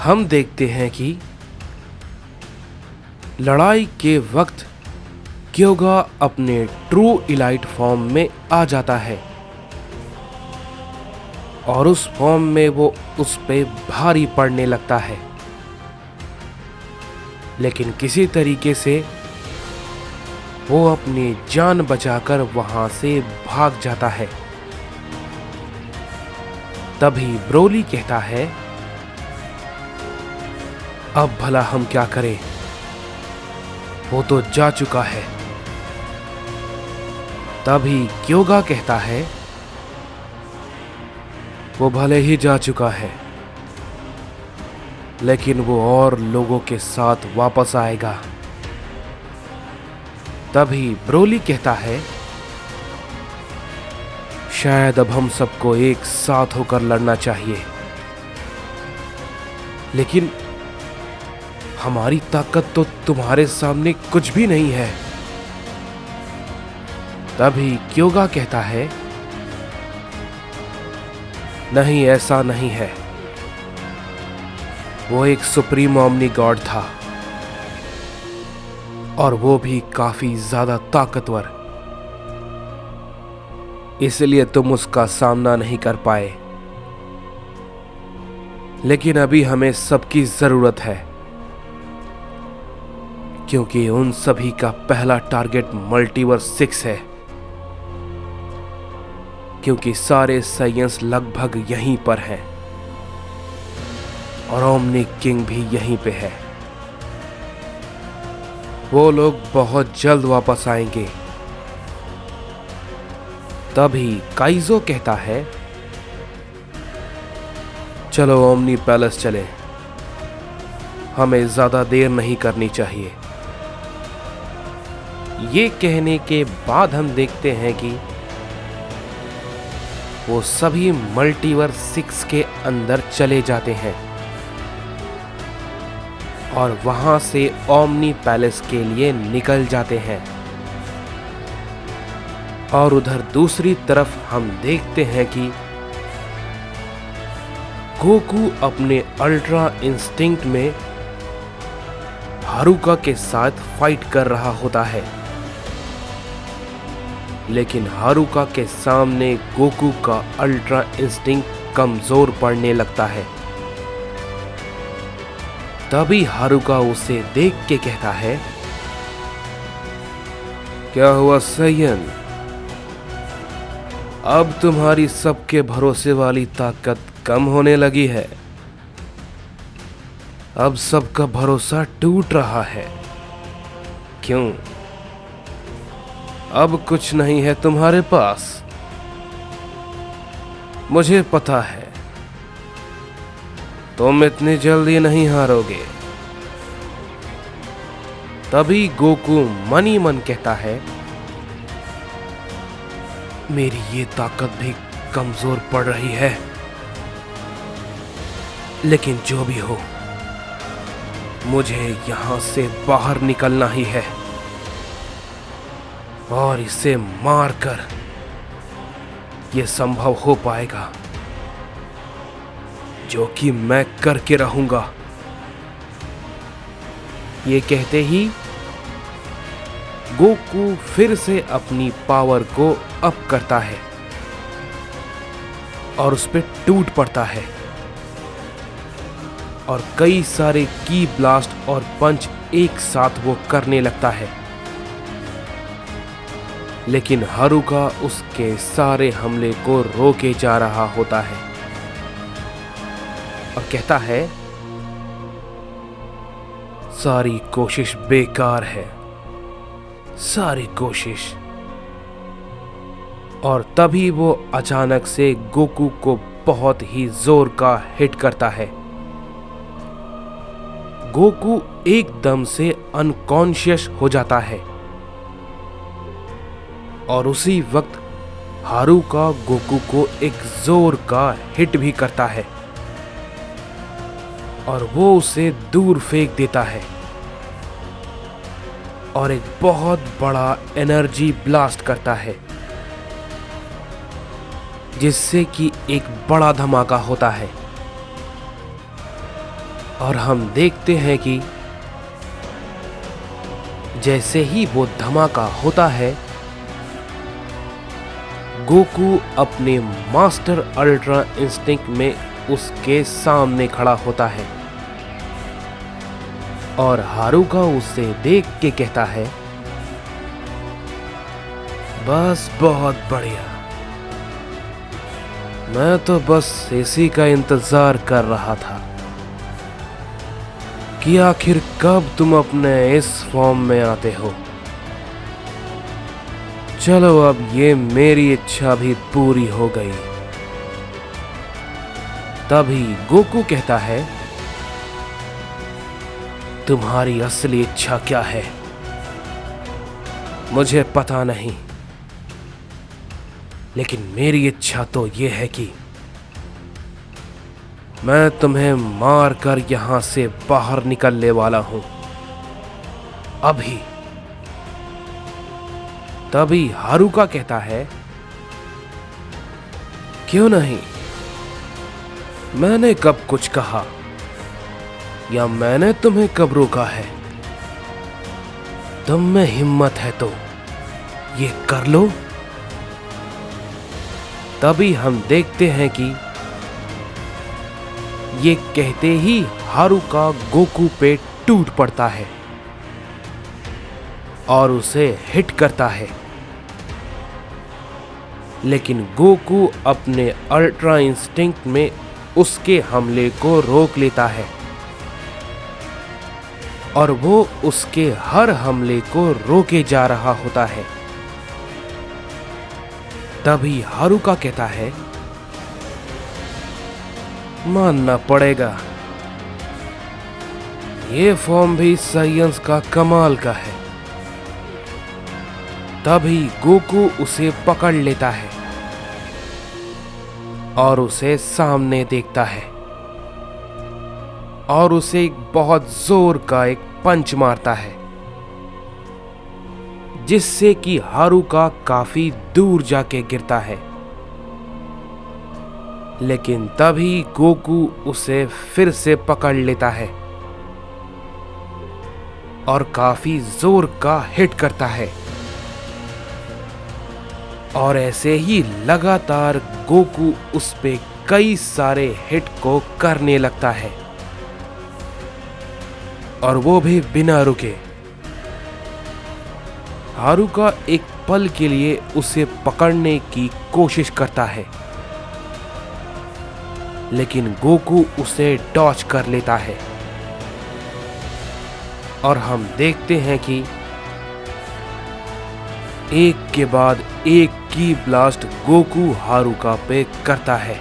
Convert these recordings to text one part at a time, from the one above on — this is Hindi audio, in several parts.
हम देखते हैं कि लड़ाई के वक्त क्योगा अपने ट्रू इलाइट फॉर्म में आ जाता है और उस फॉर्म में वो उस पे भारी पड़ने लगता है, लेकिन किसी तरीके से वो अपनी जान बचाकर वहां से भाग जाता है। तभी ब्रोली कहता है, अब भला हम क्या करें, वो तो जा चुका है। तभी क्योगा कहता है, वो भले ही जा चुका है, लेकिन वो और लोगों के साथ वापस आएगा। तभी ब्रोली कहता है, शायद अब हम सबको एक साथ होकर लड़ना चाहिए, लेकिन हमारी ताकत तो तुम्हारे सामने कुछ भी नहीं है। तभी क्योगा कहता है, नहीं, ऐसा नहीं है। वो एक सुप्रीम ओमनी गॉड था और वो भी काफी ज्यादा ताकतवर, इसलिए तुम उसका सामना नहीं कर पाए। लेकिन अभी हमें सबकी जरूरत है, क्योंकि उन सभी का पहला टारगेट मल्टीवर्स 6 है, क्योंकि सारे साइंस लगभग यहीं पर हैं और ओमनी किंग भी यहीं पे है। वो लोग बहुत जल्द वापस आएंगे। तभी काइजो कहता है, चलो ओमनी पैलेस चले, हमें ज्यादा देर नहीं करनी चाहिए। ये कहने के बाद हम देखते हैं कि वो सभी मल्टीवर्स 6 के अंदर चले जाते हैं और वहां से ओमनी पैलेस के लिए निकल जाते हैं। और उधर दूसरी तरफ हम देखते हैं कि गोकू अपने अल्ट्रा इंस्टिंक्ट में हारुका के साथ फाइट कर रहा होता है, लेकिन हारुका के सामने गोकू का अल्ट्रा इंस्टिंक्ट कमजोर पड़ने लगता है। तभी हारुका उसे देख के कहता है, क्या हुआ सैयन, अब तुम्हारी सबके भरोसे वाली ताकत कम होने लगी है। अब सबका भरोसा टूट रहा है। क्यों? अब कुछ नहीं है तुम्हारे पास। मुझे पता है तुम इतनी जल्दी नहीं हारोगे। तभी गोकू मन ही मन कहता है, मेरी ये ताकत भी कमजोर पड़ रही है, लेकिन जो भी हो, मुझे यहां से बाहर निकलना ही है और इसे मारकर यह संभव हो पाएगा, जो कि मैं करके रहूंगा। ये कहते ही गोकू फिर से अपनी पावर को अप करता है और उस पे टूट पड़ता है और कई सारे की ब्लास्ट और पंच एक साथ वो करने लगता है, लेकिन हारुका उसके सारे हमले को रोके जा रहा होता है और कहता है, सारी कोशिश बेकार है, सारी कोशिश। और तभी वो अचानक से गोकू को बहुत ही जोर का हिट करता है। गोकू एकदम से अनकॉन्शियस हो जाता है और उसी वक्त हारुका गोकू को एक जोर का हिट भी करता है और वो उसे दूर फेंक देता है और एक बहुत बड़ा एनर्जी ब्लास्ट करता है, जिससे कि एक बड़ा धमाका होता है और हम देखते हैं कि जैसे ही वो धमाका होता है, गोकू अपने मास्टर अल्ट्रा इंस्टिंक्ट में उसके सामने खड़ा होता है और हारुका उसे देख के कहता है, बस बहुत बढ़िया, मैं तो बस इसी का इंतजार कर रहा था कि आखिर कब तुम अपने इस फॉर्म में आते हो। चलो अब ये मेरी इच्छा भी पूरी हो गई। तभी गोकू कहता है, तुम्हारी असली इच्छा क्या है? मुझे पता नहीं, लेकिन मेरी इच्छा तो ये है कि मैं तुम्हें मार कर यहां से बाहर निकलने वाला हूं, अभी। तभी हारुका कहता है, क्यों नहीं? मैंने कब कुछ कहा या मैंने तुम्हें कब रोका है? तुम में हिम्मत है तो ये कर लो। तभी हम देखते हैं कि ये कहते ही हारुका गोकू पे टूट पड़ता है और उसे हिट करता है, लेकिन गोकू अपने अल्ट्रा इंस्टिंक्ट में उसके हमले को रोक लेता है और वो उसके हर हमले को रोके जा रहा होता है। तभी हारुका कहता है, मानना पड़ेगा, ये फॉर्म भी साइंस का कमाल का है। तभी गोकू उसे पकड़ लेता है और उसे सामने देखता है और उसे एक बहुत जोर का एक पंच मारता है, जिससे कि हारुका काफी दूर जाके गिरता है। लेकिन तभी गोकू उसे फिर से पकड़ लेता है और काफी जोर का हिट करता है और ऐसे ही लगातार गोकू उस पे कई सारे हिट को करने लगता है और वो भी बिना रुके। हारुका एक पल के लिए उसे पकड़ने की कोशिश करता है, लेकिन गोकू उसे डॉच कर लेता है और हम देखते हैं कि एक के बाद एक की ब्लास्ट गोकू हारुका पे करता है,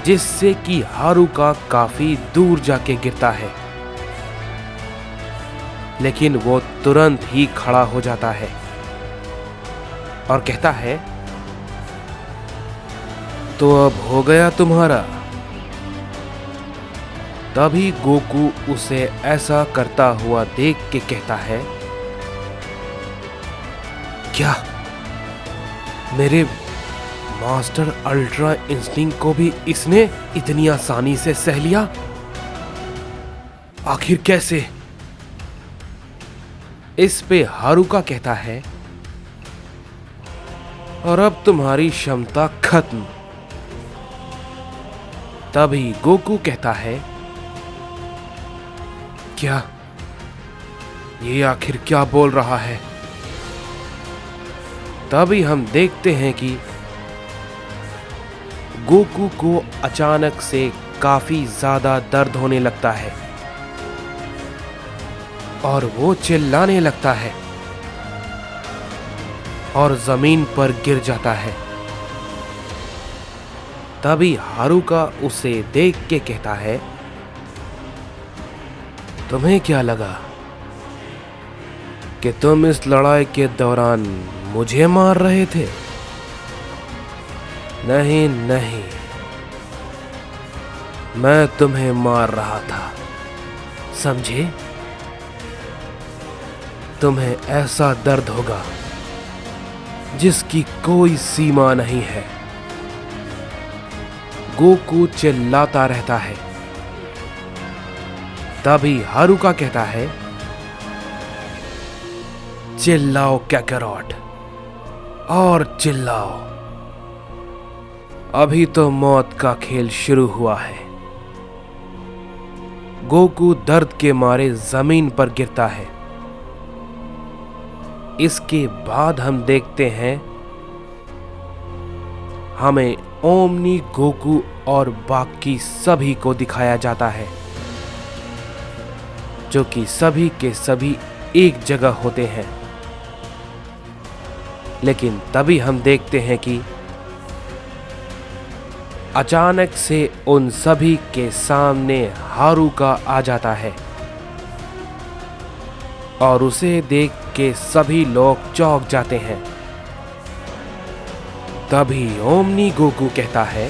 जिससे कि हारुका काफी दूर जाके गिरता है, लेकिन वो तुरंत ही खड़ा हो जाता है और कहता है, तो अब हो गया तुम्हारा। तभी गोकू उसे ऐसा करता हुआ देख के कहता है, क्या मेरे मास्टर अल्ट्रा इंस्टिंक्ट को भी इसने इतनी आसानी से सह लिया? आखिर कैसे? इस पे हारुका कहता है, और अब तुम्हारी क्षमता खत्म। तभी गोकू कहता है, क्या ये आखिर क्या बोल रहा है? तभी हम देखते हैं कि गोकू को अचानक से काफी ज्यादा दर्द होने लगता है और वो चिल्लाने लगता है और जमीन पर गिर जाता है। तभी हारुका उसे देख के कहता है, तुम्हें क्या लगा कि तुम इस लड़ाई के दौरान मुझे मार रहे थे? नहीं नहीं, मैं तुम्हें मार रहा था, समझे? तुम्हें ऐसा दर्द होगा जिसकी कोई सीमा नहीं है। गोकू चिल्लाता रहता है। तभी हारुका कहता है, चिल्लाओ काकारोट, और चिल्लाओ, अभी तो मौत का खेल शुरू हुआ है। गोकू दर्द के मारे जमीन पर गिरता है। इसके बाद हम देखते हैं, हमें ओमनी गोकू और बाकी सभी को दिखाया जाता है, जो कि सभी के सभी एक जगह होते हैं। लेकिन तभी हम देखते हैं कि अचानक से उन सभी के सामने हारुका आ जाता है और उसे देख के सभी लोग चौंक जाते हैं। तभी ओमनी गोकू कहता है,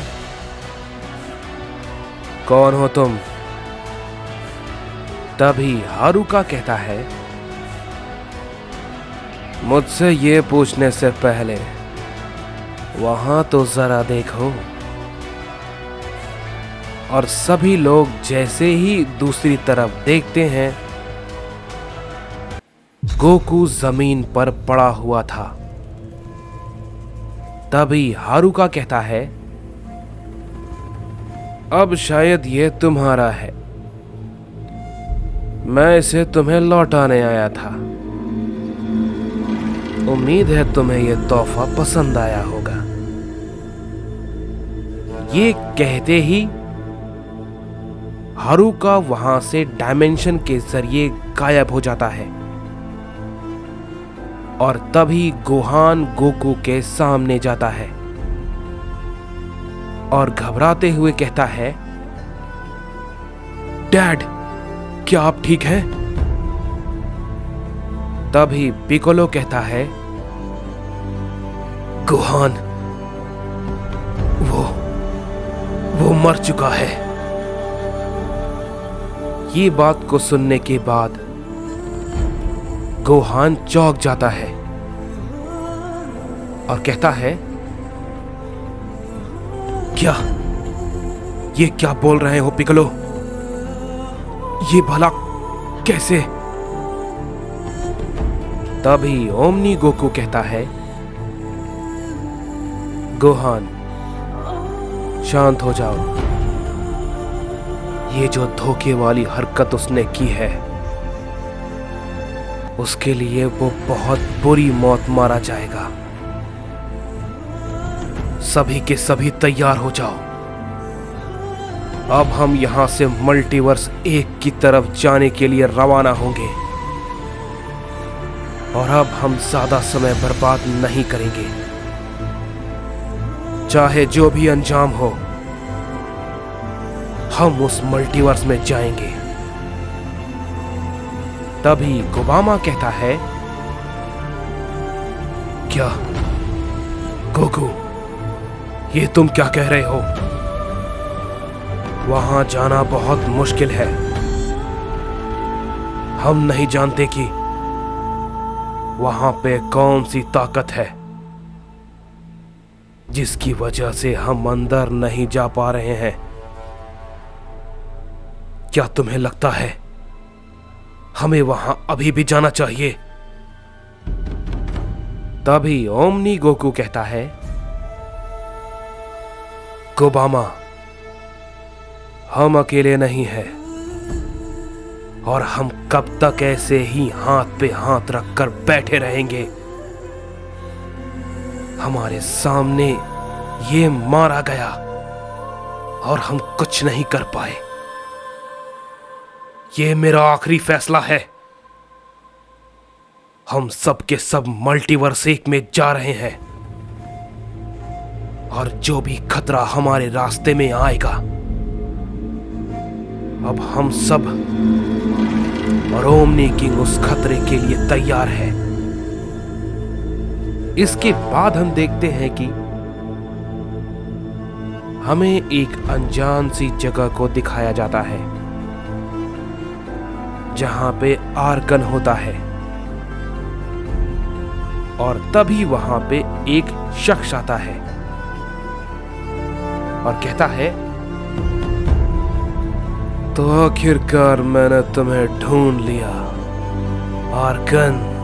कौन हो तुम? तभी हारुका कहता है, मुझसे ये पूछने से पहले वहां तो जरा देखो। और सभी लोग जैसे ही दूसरी तरफ देखते हैं, गोकू जमीन पर पड़ा हुआ था। तभी हारुका कहता है, अब शायद ये तुम्हारा है, मैं इसे तुम्हें लौटाने आया था। उम्मीद है तुम्हें यह तोहफा पसंद आया होगा। ये कहते ही हारुका वहां से डायमेंशन के जरिए गायब हो जाता है और तभी गोहान गोकू के सामने जाता है और घबराते हुए कहता है, डैड, क्या आप ठीक हैं? तभी पिकोलो कहता है, गोहान, वो मर चुका है। ये बात को सुनने के बाद गोहान चौंक जाता है और कहता है, ये क्या बोल रहे हो पिकोलो? ये भला कैसे? तभी ओमनी गोकू कहता है, गोहान, शांत हो जाओ। ये जो धोखे वाली हरकत उसने की है, उसके लिए वो बहुत बुरी मौत मारा जाएगा। सभी के सभी तैयार हो जाओ। अब हम यहां से मल्टीवर्स 1 की तरफ जाने के लिए रवाना होंगे और अब हम ज्यादा समय बर्बाद नहीं करेंगे। चाहे जो भी अंजाम हो, हम उस मल्टीवर्स में जाएंगे। तभी गोबामा कहता है, क्या गोकू, ये तुम क्या कह रहे हो? वहां जाना बहुत मुश्किल है। हम नहीं जानते कि वहां पे कौन सी ताकत है जिसकी वजह से हम अंदर नहीं जा पा रहे हैं। क्या तुम्हें लगता है हमें वहां अभी भी जाना चाहिए? तभी ओमनी गोकू कहता है, गोबामा, हम अकेले नहीं हैं और हम कब तक ऐसे ही हाथ पे हाथ रखकर बैठे रहेंगे? हमारे सामने ये मारा गया और हम कुछ नहीं कर पाए। ये मेरा आखिरी फैसला है। हम सब के सब मल्टीवर्स 1 में जा रहे हैं और जो भी खतरा हमारे रास्ते में आएगा, अब हम सब और ओमनी किंग उस खतरे के लिए तैयार है। इसके बाद हम देखते हैं कि हमें एक अनजान सी जगह को दिखाया जाता है जहां पे आर्कन होता है और तभी वहां पे एक शख्स आता है और कहता है, तो आखिरकार मैंने तुम्हें ढूंढ लिया आर्कन।